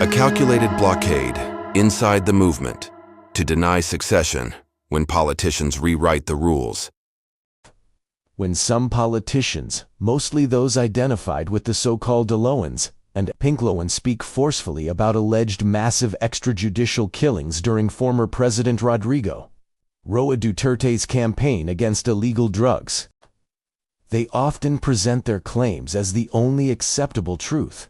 A calculated blockade inside the movement to deny succession when politicians rewrite the rules. When some politicians, mostly those identified with the so-called Delowans and Pinklowan, speak forcefully about alleged massive extrajudicial killings during former President Rodrigo Roa Duterte's campaign against illegal drugs, they often present their claims as the only acceptable truth.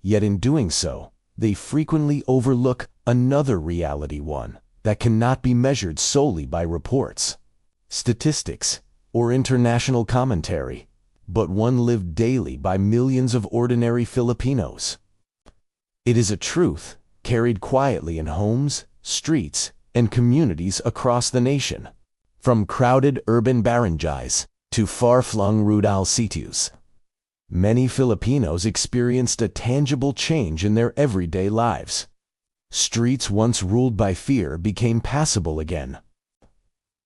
Yet in doing so, they frequently overlook another reality, one that cannot be measured solely by reports, statistics, or international commentary, but one lived daily by millions of ordinary Filipinos. It is a truth carried quietly in homes, streets, and communities across the nation, from crowded urban barangays to far-flung rural sitios. Many Filipinos experienced a tangible change in their everyday lives. Streets once ruled by fear became passable again.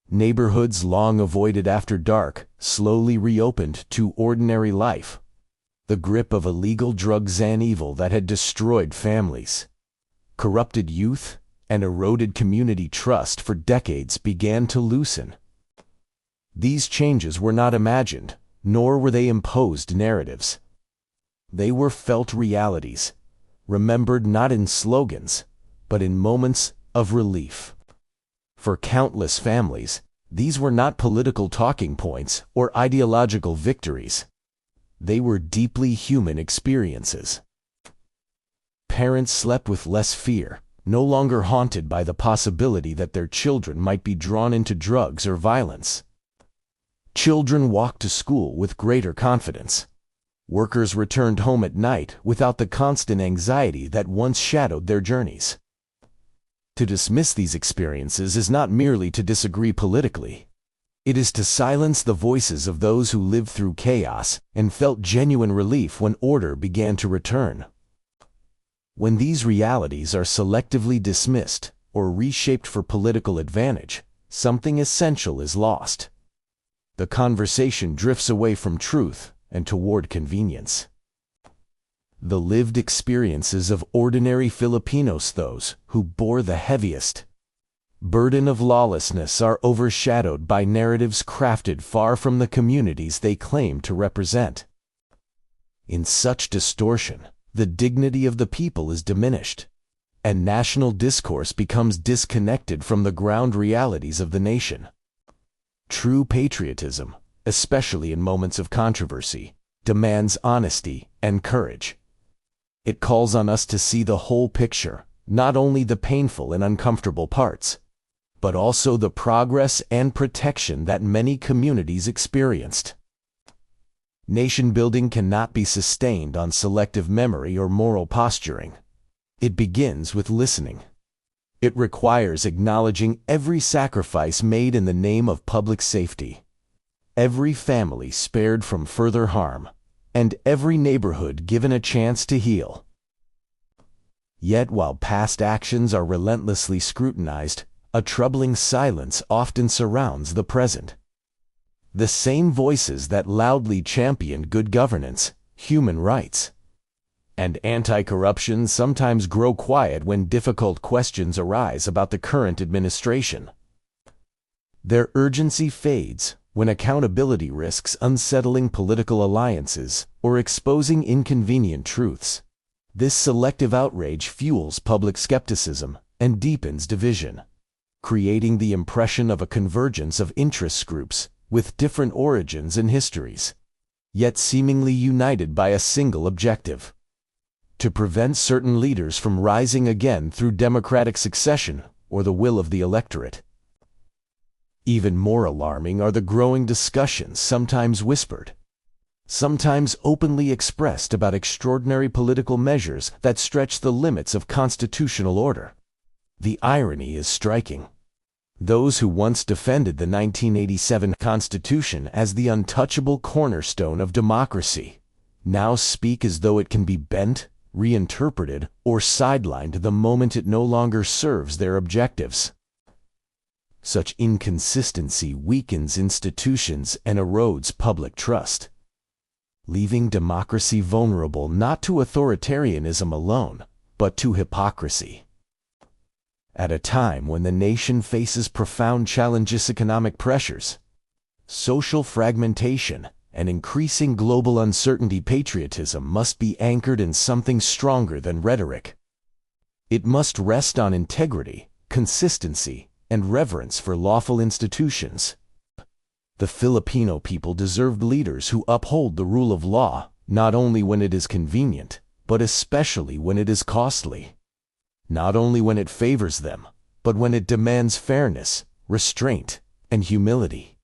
Neighborhoods long avoided after dark slowly reopened to ordinary life. The grip of illegal drugs and evil that had destroyed families, corrupted youth, and eroded community trust for decades began to loosen. These changes were not imagined, nor were they imposed narratives. They were felt realities, remembered not in slogans, but in moments of relief. For countless families, these were not political talking points or ideological victories. They were deeply human experiences. Parents slept with less fear, no longer haunted by the possibility that their children might be drawn into drugs or violence. Children walked to school with greater confidence. Workers returned home at night without the constant anxiety that once shadowed their journeys. To dismiss these experiences is not merely to disagree politically. It is to silence the voices of those who lived through chaos and felt genuine relief when order began to return. When these realities are selectively dismissed or reshaped for political advantage, something essential is lost. The conversation drifts away from truth and toward convenience. The lived experiences of ordinary Filipinos, those who bore the heaviest burden of lawlessness, are overshadowed by narratives crafted far from the communities they claim to represent. In such distortion, the dignity of the people is diminished, and national discourse becomes disconnected from the ground realities of the nation. True patriotism, especially in moments of controversy, demands honesty and courage. It calls on us to see the whole picture, not only the painful and uncomfortable parts, but also the progress and protection that many communities experienced. Nation building cannot be sustained on selective memory or moral posturing. It begins with listening. It requires acknowledging every sacrifice made in the name of public safety, every family spared from further harm, and every neighborhood given a chance to heal. Yet while past actions are relentlessly scrutinized, a troubling silence often surrounds the present. The same voices that loudly championed good governance, human rights, and anti-corruption sometimes grow quiet when difficult questions arise about the current administration. Their urgency fades when accountability risks unsettling political alliances or exposing inconvenient truths. This selective outrage fuels public skepticism and deepens division, creating the impression of a convergence of interest groups with different origins and histories, yet seemingly united by a single objective: to prevent certain leaders from rising again through democratic succession or the will of the electorate. Even more alarming are the growing discussions, sometimes whispered, sometimes openly expressed, about extraordinary political measures that stretch the limits of constitutional order. The irony is striking. Those who once defended the 1987 Constitution as the untouchable cornerstone of democracy now speak as though it can be bent, reinterpreted, or sidelined the moment it no longer serves their objectives. Such inconsistency weakens institutions and erodes public trust, leaving democracy vulnerable not to authoritarianism alone, but to hypocrisy. At a time when the nation faces profound challenges, economic pressures, social fragmentation, and increasing global uncertainty, patriotism must be anchored in something stronger than rhetoric. It must rest on integrity, consistency, and reverence for lawful institutions. The Filipino people deserve leaders who uphold the rule of law, not only when it is convenient, but especially when it is costly. Not only when it favors them, but when it demands fairness, restraint, and humility.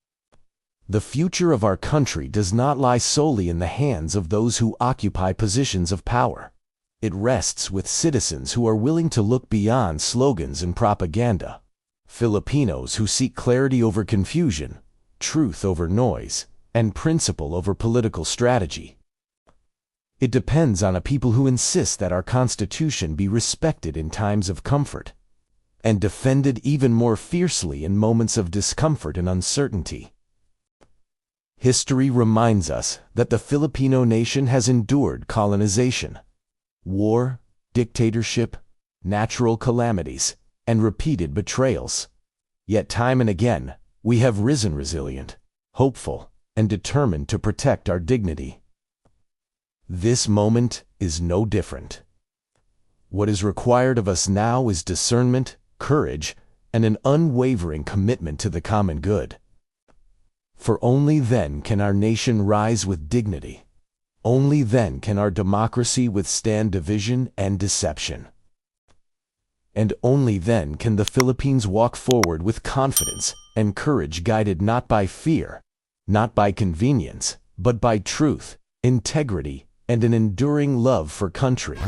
The future of our country does not lie solely in the hands of those who occupy positions of power. It rests with citizens who are willing to look beyond slogans and propaganda. Filipinos who seek clarity over confusion, truth over noise, and principle over political strategy. It depends on a people who insist that our Constitution be respected in times of comfort, and defended even more fiercely in moments of discomfort and uncertainty. History reminds us that the Filipino nation has endured colonization, war, dictatorship, natural calamities, and repeated betrayals. Yet time and again, we have risen resilient, hopeful, and determined to protect our dignity. This moment is no different. What is required of us now is discernment, courage, and an unwavering commitment to the common good. For only then can our nation rise with dignity. Only then can our democracy withstand division and deception. And only then can the Philippines walk forward with confidence and courage, guided not by fear, not by convenience, but by truth, integrity, and an enduring love for country.